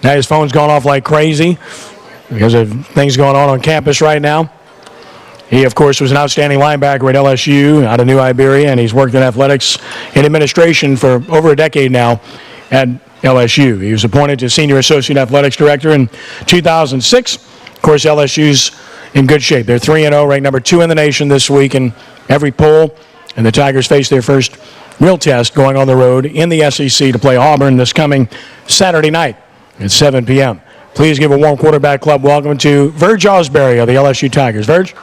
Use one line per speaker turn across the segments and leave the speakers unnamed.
Now his phone's gone off like crazy because of things going on campus right now. He, of course, was an outstanding linebacker at LSU out of New Iberia, and he's worked in athletics and administration for over a decade now at LSU. He was appointed to Senior Associate Athletics Director in 2006. Of course, LSU's in good shape. They're 3-0, ranked number 2 in the nation this week in every poll, and the Tigers face their first real test going on the road in the SEC to play Auburn this coming Saturday night at 7 p.m. Please give a warm quarterback club welcome to Verge Ausberry of the LSU Tigers. Verge?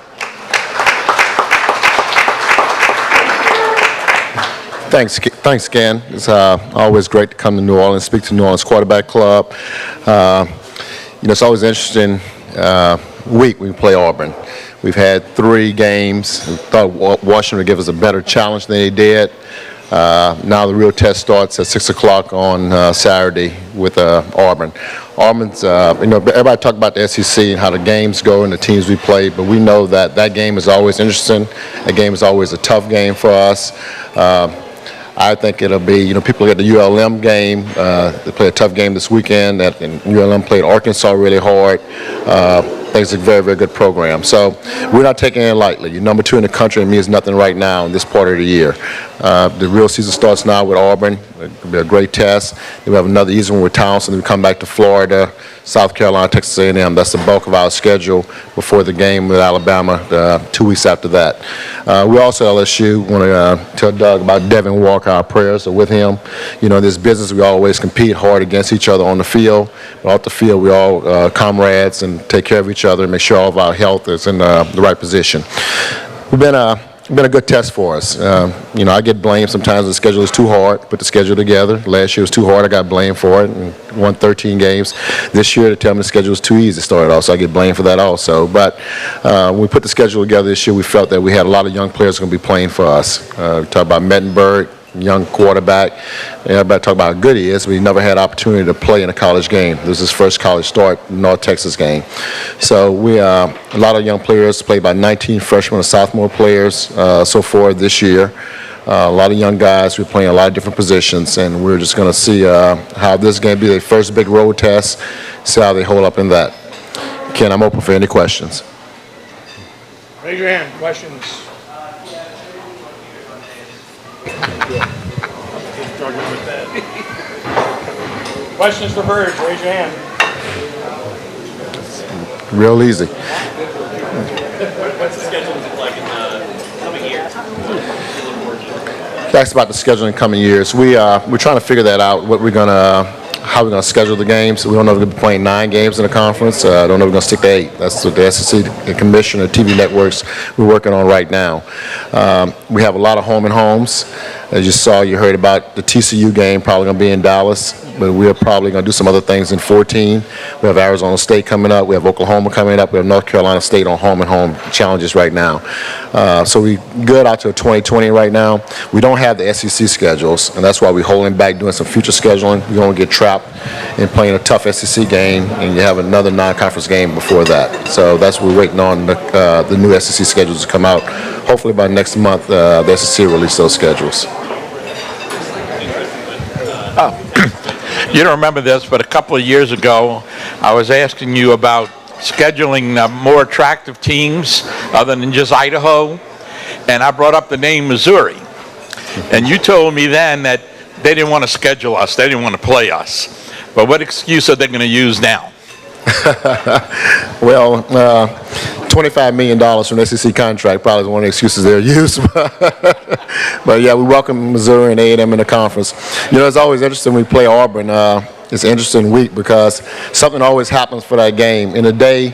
Thanks, Ken. It's always great to come to New Orleans, speak to New Orleans Quarterback Club. It's always an interesting week when we play Auburn. We've had 3 games. We thought Washington would give us a better challenge than they did. Now the real test starts at 6 o'clock on Saturday with Auburn. Auburn's, everybody talk about the SEC and how the games go and the teams we play, but we know that that game is always interesting. That game is always a tough game for us. I think it'll be, people at the ULM game. They play a tough game this weekend. And ULM played Arkansas really hard. I think it's a very, very good program. So we're not taking it lightly. You're number 2 in the country. It means nothing right now in this part of the year. The real season starts now with Auburn. It'll be a great test. Then we have another easy one with Townsend. Then we come back to Florida, South Carolina, Texas A&M. That's the bulk of our schedule before the game with Alabama 2 weeks after that. We also at LSU want to tell Doug about Devin Walker. Our prayers are with him. In this business, we always compete hard against each other on the field. But off the field, we all comrades and take care of each other and make sure all of our health is in the right position. We've been a good test for us. I get blamed sometimes the schedule is too hard to put the schedule together. Last year was too hard. I got blamed for it and won 13 games. This year they tell me the schedule was too easy to start off, so I get blamed for that also. But when we put the schedule together this year, we felt that we had a lot of young players going to be playing for us. We talked about Mettenberg, young quarterback. Everybody talk about how good he is, but he never had opportunity to play in a college game. This is his first college start, North Texas game. So we a lot of young players, played by 19 freshmen and sophomore players so far this year. A lot of young guys. We're playing a lot of different positions, and we're just going to see how this is going to be their first big road test, see how they hold up in that. Ken, I'm open for any questions.
Raise your hand. Questions? Questions for Verge? Raise your hand.
Real easy.
What's the schedule look like in coming years?
That's about the schedule in coming years. We're trying to figure that out. How we're going to schedule the games. We don't know if we're going to be playing 9 games in the conference. I don't know if we're going to stick to 8. That's what the SEC, the commission, the TV networks we're working on right now. We have a lot of home and homes. As you heard about the TCU game probably going to be in Dallas, but we're probably going to do some other things in 14. We have Arizona State coming up. We have Oklahoma coming up. We have North Carolina State on home and home challenges right now. So we good out to 2020 right now. We don't have the SEC schedules, and that's why we're holding back doing some future scheduling. We don't get trapped in playing a tough SEC game, and you have another non-conference game before that. So that's what we're waiting on the new SEC schedules to come out. Hopefully by next month, the SEC will release those schedules.
You don't remember this, but a couple of years ago, I was asking you about scheduling more attractive teams other than just Idaho, and I brought up the name Missouri. And you told me then that they didn't want to schedule us, they didn't want to play us. But what excuse are they going to use now?
Well, $25 million from the SEC contract probably is one of the excuses they'll use. But yeah, we welcome Missouri and A&M in the conference. It's always interesting when we play Auburn. It's an interesting week because something always happens for that game. In a day,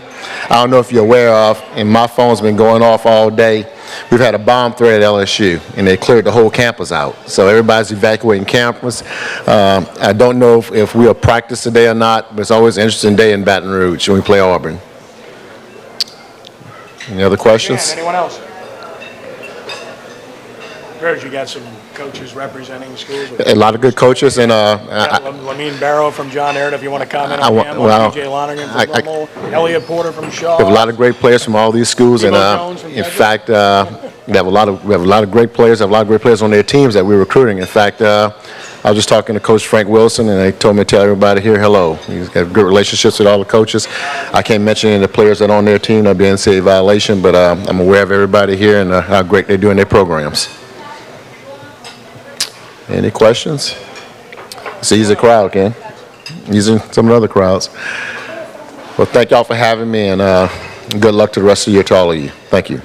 I don't know if you're aware of, and my phone's been going off all day, we've had a bomb threat at LSU, and they cleared the whole campus out. So everybody's evacuating campus. I don't know if we'll practice today or not, but it's always an interesting day in Baton Rouge when we play Auburn. Any other questions?
Yeah, anyone else? Verge, you got some coaches representing schools.
A lot of good coaches, and
Lamine Barrow from John Ehret, if you want to comment on him. DJ Lonergan from Rummel, Elliott Porter from Shaw.
We have a lot of great players from all these schools, and in fact, we have a lot of great players. Have a lot of great players on their teams that we're recruiting. In fact, I was just talking to Coach Frank Wilson, and they told me to tell everybody here hello. He's got good relationships with all the coaches. I can't mention any of the players that are on their team. That'd be an NCAA violation, but I'm aware of everybody here and how great they're doing their programs. Any questions? It's an easy crowd, Ken. Easier than some of the other crowds. Well, thank y'all for having me, and good luck to the rest of the year to all of you. Thank you.